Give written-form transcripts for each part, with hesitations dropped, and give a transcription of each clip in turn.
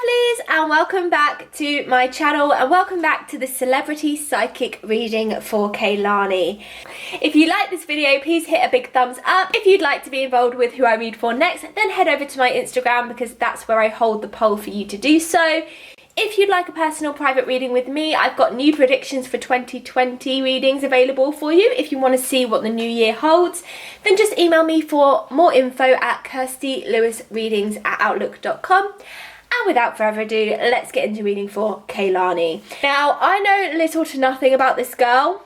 Lovelies, and welcome back to my channel, and welcome back to the celebrity psychic reading for Kehlani. If you like this video, please hit a big thumbs up. If you'd like to be involved with who I read for next, then head over to my Instagram because that's where I hold the poll for you to do so. If you'd like a personal private reading with me, I've got new predictions for 2020 readings available for you. If you want to see what the new year holds, then just email me for more info at kirstieLewisreadings@outlook.com. And without further ado, let's get into reading for Kehlani. Now, I know little to nothing about this girl,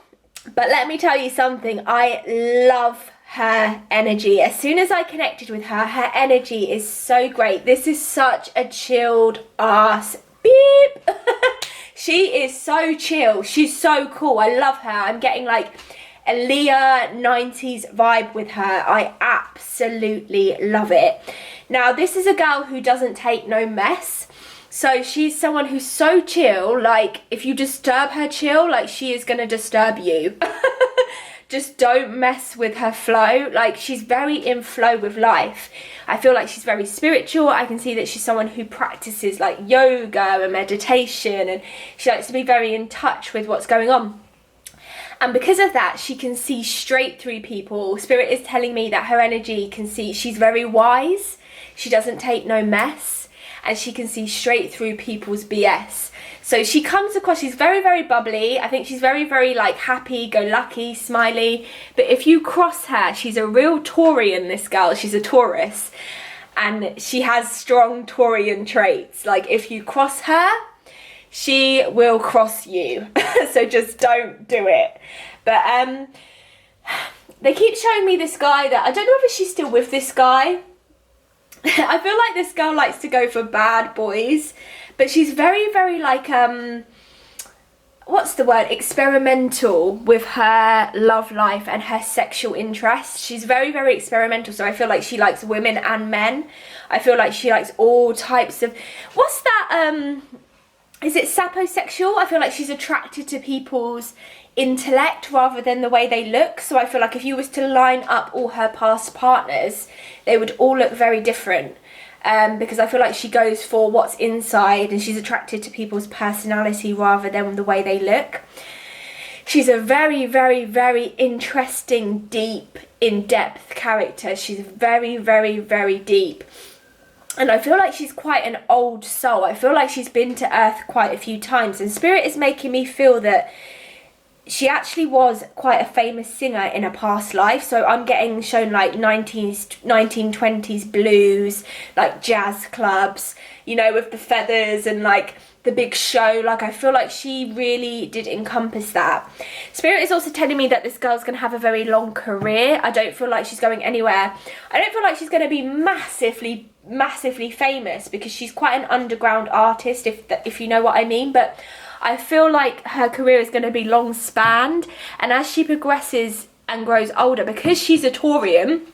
but let me tell you something. I love her energy. As soon as I connected with her, her energy is so great. This is such a chilled ass beep. She is so chill. She's so cool. I love her. I'm getting like a Leah 90s vibe with her. I absolutely love it. Now, this is a girl who doesn't take no mess. So she's someone who's so chill, like if you disturb her chill, like she is gonna disturb you. Just don't mess with her flow. Like, she's very in flow with life. I feel like she's very spiritual. I can see that she's someone who practices like yoga and meditation, and she likes to be very in touch with what's going on. And because of that, she can see straight through people. Spirit is telling me that her energy can see, she's very wise. She doesn't take no mess, and she can see straight through people's BS. So she comes across, she's very, very bubbly. I think she's very, very like happy-go-lucky, smiley. But if you cross her, she's a real Taurian, this girl. She's a Taurus. And she has strong Taurian traits. Like, if you cross her, she will cross you. So just don't do it. But they keep showing me this guy that, I don't know if she's still with this guy. I feel like this girl likes to go for bad boys, but she's very, very like, what's the word, experimental with her love life and her sexual interests. She's very, very experimental, so I feel like she likes women and men. I feel like she likes all types of, what's that, is it saposexual? I feel like she's attracted to people's intellect rather than the way they look. So I feel like if you was to line up all her past partners, they would all look very different. Because I feel like she goes for what's inside, and she's attracted to people's personality rather than the way they look. She's a very, very, very interesting, deep, in-depth character. She's very, very, very deep. And I feel like she's quite an old soul. I feel like she's been to Earth quite a few times. And Spirit is making me feel that she actually was quite a famous singer in a past life. So I'm getting shown like 1920s blues, like jazz clubs, you know, with the feathers and like the big show. Like, I feel like she really did encompass that. Spirit is also telling me that this girl's going to have a very long career. I don't feel like she's going anywhere. I don't feel like she's going to be massively famous, because she's quite an underground artist, if you know what I mean. But I feel like her career is going to be long spanned, and as she progresses and grows older, because she's a Taurian,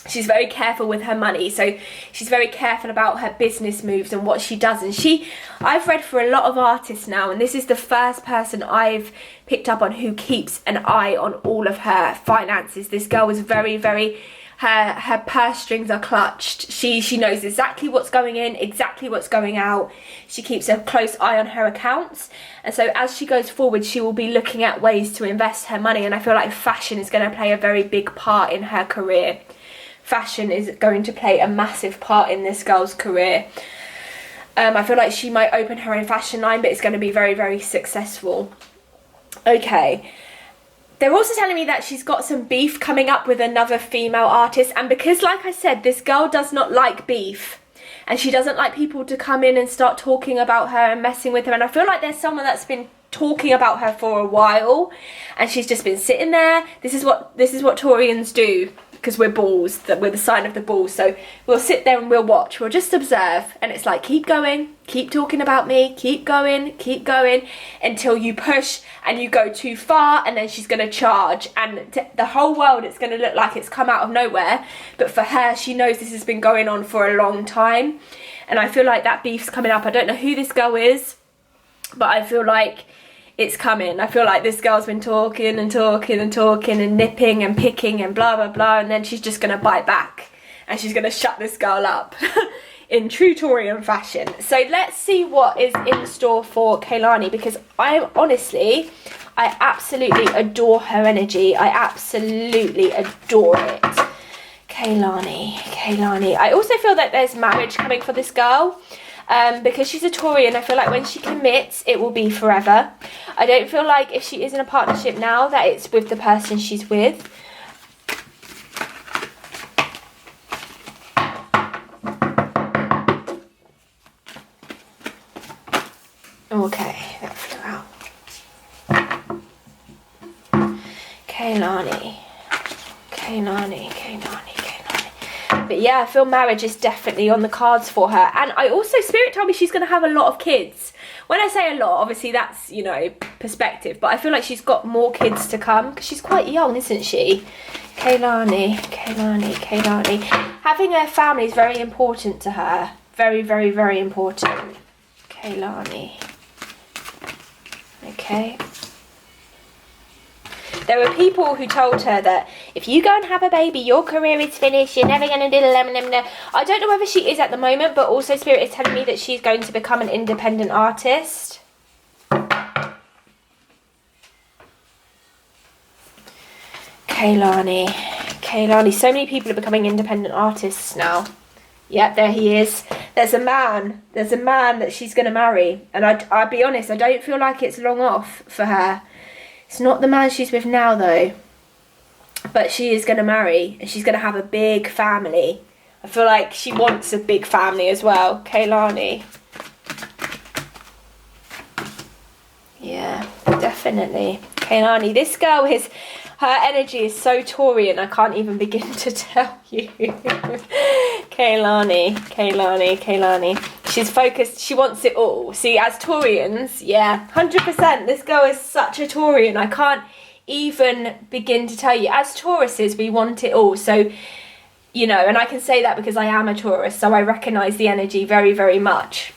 she's very careful with her money. So she's very careful about her business moves and what she does. And I've read for a lot of artists now, and this is the first person I've picked up on who keeps an eye on all of her finances. This girl was very, very, her purse strings are clutched. She knows exactly what's going in, exactly what's going out. She keeps a close eye on her accounts. And so as she goes forward, she will be looking at ways to invest her money. And I feel like fashion is going to play a very big part in her career. Fashion is going to play a massive part in this girl's career. I feel like she might open her own fashion line, but it's going to be very, very successful. Okay. They're also telling me that she's got some beef coming up with another female artist. And because, like I said, this girl does not like beef, and she doesn't like people to come in and start talking about her and messing with her. And I feel like there's someone that's been talking about her for a while, and she's just been sitting there. This is what Taurians do, because we're bulls, that we're the sign of the bull. So we'll sit there and we'll watch, we'll just observe, and it's like, keep going, keep talking about me, keep going, until you push and you go too far, and then she's going to charge, and the whole world, it's going to look like it's come out of nowhere. But for her, she knows this has been going on for a long time, and I feel like that beef's coming up. I don't know who this girl is, but I feel like it's coming. I feel like this girl's been talking and nipping and picking and blah blah blah, and then she's just gonna bite back and she's gonna shut this girl up. in true Taurian fashion. So let's see what is in store for Kehlani, because I absolutely adore her energy. I absolutely adore it. Kehlani. I also feel that there's marriage coming for this girl. Because she's a Taurian, I feel like when she commits, it will be forever. I don't feel like if she is in a partnership now that it's with the person she's with. Okay, that flew out. Kehlani. But yeah, I feel marriage is definitely on the cards for her. And I also, Spirit told me she's going to have a lot of kids. When I say a lot, obviously that's, you know, perspective. But I feel like she's got more kids to come, because she's quite young, isn't she? Kehlani. Having a family is very important to her. Very, very, very important. Kehlani. Okay. There were people who told her that if you go and have a baby, your career is finished, you're never going to do the. I don't know whether she is at the moment, but also Spirit is telling me that she's going to become an independent artist. Kehlani. So many people are becoming independent artists now. Yep, there he is. There's a man that she's going to marry. And I'll be honest, I don't feel like it's long off for her. It's not the man she's with now, though. But she is going to marry, and she's going to have a big family. I feel like she wants a big family as well. Kehlani. Yeah, definitely. Kehlani. This girl is... Her energy is so Taurian, I can't even begin to tell you. Kehlani. She's focused, she wants it all. See, as Taurians, yeah, 100%, this girl is such a Taurian. I can't even begin to tell you. As Tauruses, we want it all. So, you know, and I can say that because I am a Taurus, so I recognise the energy very, very much.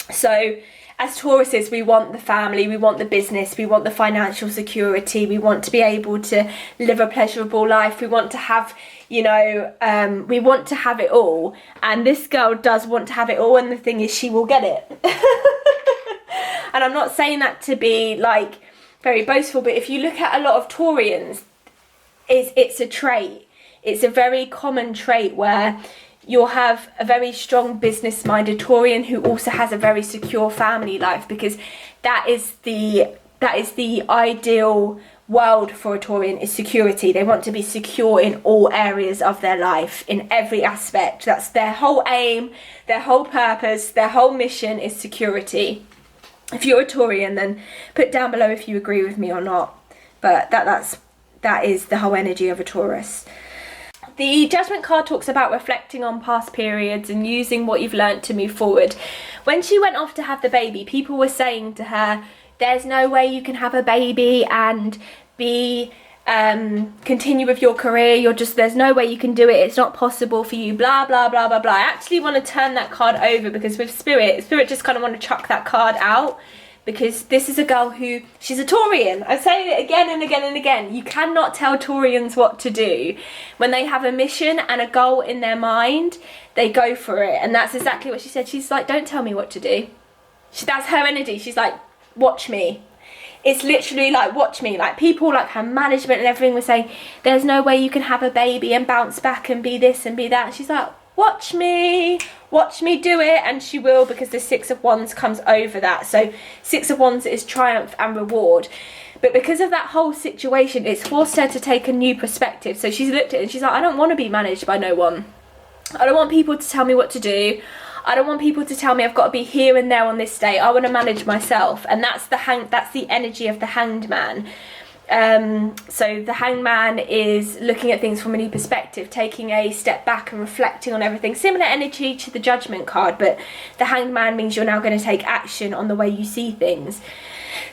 So, as Tauruses, we want the family, we want the business, we want the financial security, we want to be able to live a pleasurable life, we want to have, you know, we want to have it all. And this girl does want to have it all, and the thing is, she will get it. And I'm not saying that to be, like, very boastful, but if you look at a lot of Taurians, it's a trait. It's a very common trait where you'll have a very strong business-minded Taurian who also has a very secure family life, because that is the ideal world for a Taurian, is security. They want to be secure in all areas of their life, in every aspect. That's their whole aim, their whole purpose, their whole mission is security. If you're a Taurian, then put down below if you agree with me or not. But that is the whole energy of a Taurus. The Judgment card talks about reflecting on past periods and using what you've learnt to move forward. When she went off to have the baby, people were saying to her, there's no way you can have a baby and continue with your career. There's no way you can do it. It's not possible for you, blah, blah, blah, blah, blah. I actually want to turn that card over, because with Spirit just kind of want to chuck that card out. Because this is a girl who, she's a Taurian. I say it again and again and again. You cannot tell Taurians what to do. When they have a mission and a goal in their mind, they go for it. And that's exactly what she said. She's like, don't tell me what to do. That's her energy. She's like, watch me. It's literally like, watch me. Like, people like her management and everything were saying, there's no way you can have a baby and bounce back and be this and be that. And she's like, watch me do it. And she will, because the Six of Wands comes over that. So Six of Wands is triumph and reward, but because of that whole situation, it's forced her to take a new perspective. So she's looked at it and she's like, I don't want to be managed by no one. I don't want people to tell me what to do. I don't want people to tell me I've got to be here and there on this day. I want to manage myself. And that's the energy of the Hanged Man. So the Hanged Man is looking at things from a new perspective, taking a step back and reflecting on everything. Similar energy to the Judgment card, but the Hanged Man means you're now going to take action on the way you see things.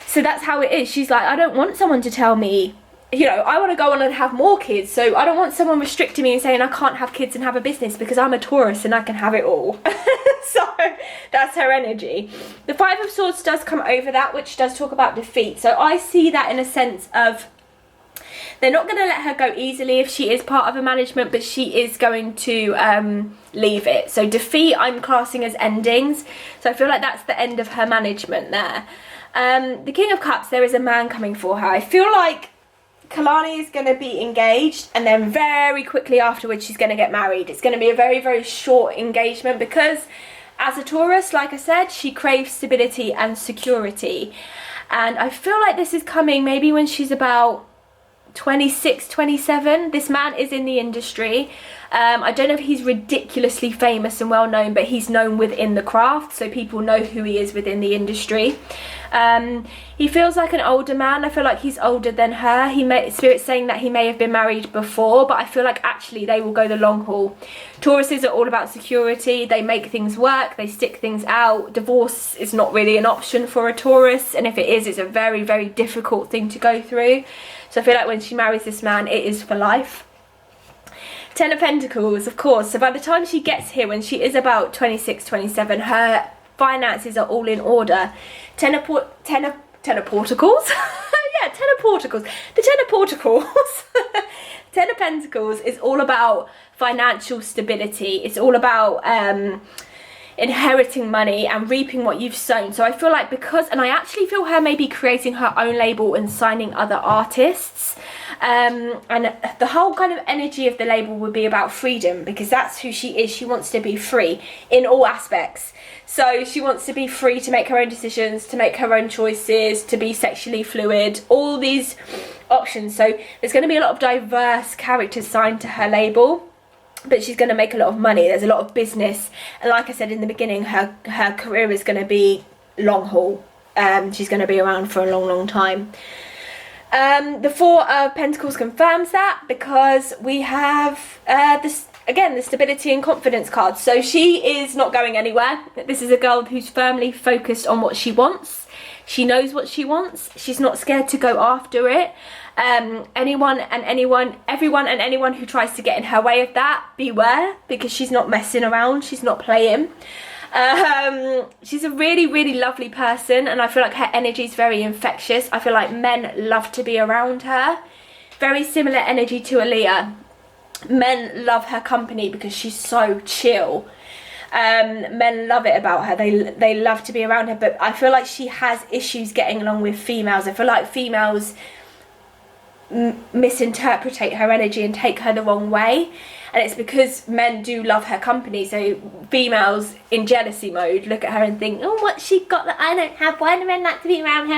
So that's how it is. She's like, I don't want someone to tell me, you know, I want to go on and have more kids. So I don't want someone restricting me and saying I can't have kids and have a business, because I'm a Taurus and I can have it all. So that's her energy. The Five of Swords does come over that, which does talk about defeat. So I see that in a sense of They're not going to let her go easily if she is part of a management, but she is going to leave it. So defeat I'm classing as endings. So I feel like that's the end of her management there. The King of Cups, there is a man coming for her. I feel like Kehlani is going to be engaged, and then very quickly afterwards she's going to get married. It's going to be a very, very short engagement because as a Taurus, like I said, she craves stability and security. And I feel like this is coming maybe when she's about 26, 27. This man is in the industry. I don't know if he's ridiculously famous and well known, but he's known within the craft, so people know who he is within the industry. He feels like an older man. I feel like he's older than her. Spirit's saying that he may have been married before, but I feel like actually they will go the long haul. Tauruses are all about security. They make things work. They stick things out. Divorce is not really an option for a Taurus, and if it is, it's a very, very difficult thing to go through. So I feel like when she marries this man, it is for life. Ten of Pentacles, of course. So by the time she gets here, when she is about 26, 27, her finances are all in order. Ten of Portacles. Yeah, Ten of Portacles. The Ten of Portacles. Ten of Pentacles is all about financial stability. It's all about inheriting money and reaping what you've sown. So I feel like and I actually feel her maybe creating her own label and signing other artists. And the whole kind of energy of the label would be about freedom, because that's who she is. She wants to be free in all aspects. So she wants to be free to make her own decisions, to make her own choices, to be sexually fluid, all these options. So there's going to be a lot of diverse characters signed to her label, but she's going to make a lot of money. There's a lot of business, and like I said in the beginning, her career is going to be long haul. She's going to be around for a long, long time. The Four of Pentacles confirms that, because we have this again, the stability and confidence card. So she is not going anywhere. This is a girl who's firmly focused on what she wants. She knows what she wants. She's not scared to go after it. Everyone and anyone who tries to get in her way of that, beware, because she's not messing around. She's not playing. She's a really, really lovely person, and I feel like her energy is very infectious. I feel like men love to be around her. Very similar energy to Aaliyah. Men love her company because she's so chill. Men love it about her. They love to be around her, but I feel like she has issues getting along with females. I feel like females misinterpret her energy and take her the wrong way, and it's because men do love her company. So females in jealousy mode look at her and think, oh, what's she got that I don't have? Why do men like to be around her?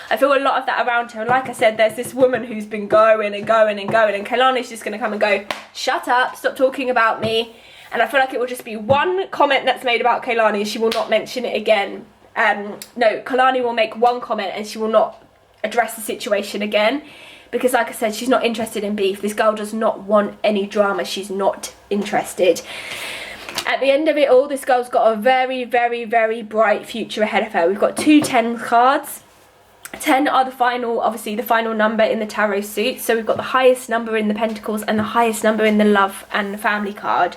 I feel a lot of that around her, and like I said, there's this woman who's been going and going and going, and Kehlani's just going to come and go, shut up, stop talking about me. And I feel like it will just be one comment that's made about Kehlani, she will not mention it again. No, Kehlani will make one comment and she will not address the situation again, because like I said, she's not interested in beef. This girl does not want any drama. She's not interested. At the end of it all, this girl's got a very, very, very bright future ahead of her. We've got 2 10 cards. 10 are the final, obviously the final number in the tarot suit. So we've got the highest number in the Pentacles and the highest number in the Love and the Family card.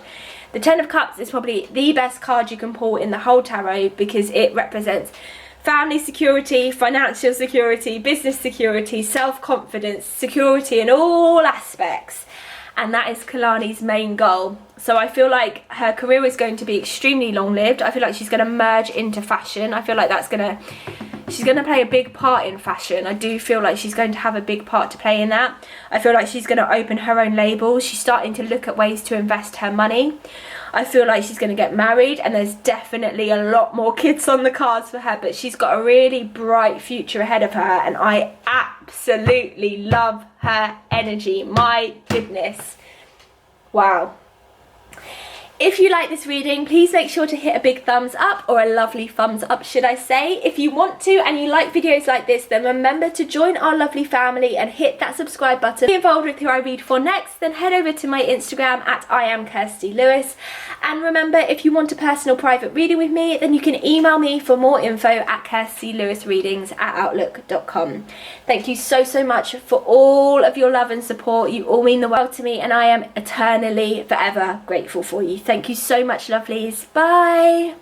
The 10 of Cups is probably the best card you can pull in the whole tarot, because it represents family security, financial security, business security, self-confidence, security in all aspects. And that is Kehlani's main goal. So I feel like her career is going to be extremely long-lived. I feel like she's going to merge into fashion. I feel like she's going to play a big part in fashion. I do feel like she's going to have a big part to play in that. I feel like she's going to open her own label. She's starting to look at ways to invest her money. I feel like she's going to get married, and there's definitely a lot more kids on the cards for her, but she's got a really bright future ahead of her, and I absolutely love her energy. My goodness. Wow. If you like this reading, please make sure to hit a big thumbs up, or a lovely thumbs up should I say. If you want to and you like videos like this, then remember to join our lovely family and hit that subscribe button. Be involved with who I read for next, then head over to my Instagram at @IamKirstie_Lewis. And remember, if you want a personal private reading with me, then you can email me for more info at KirstieLewisReadings@outlook.com. Thank you so, so much for all of your love and support. You all mean the world to me, and I am eternally, forever grateful for you. Thank you so much, lovelies. Bye.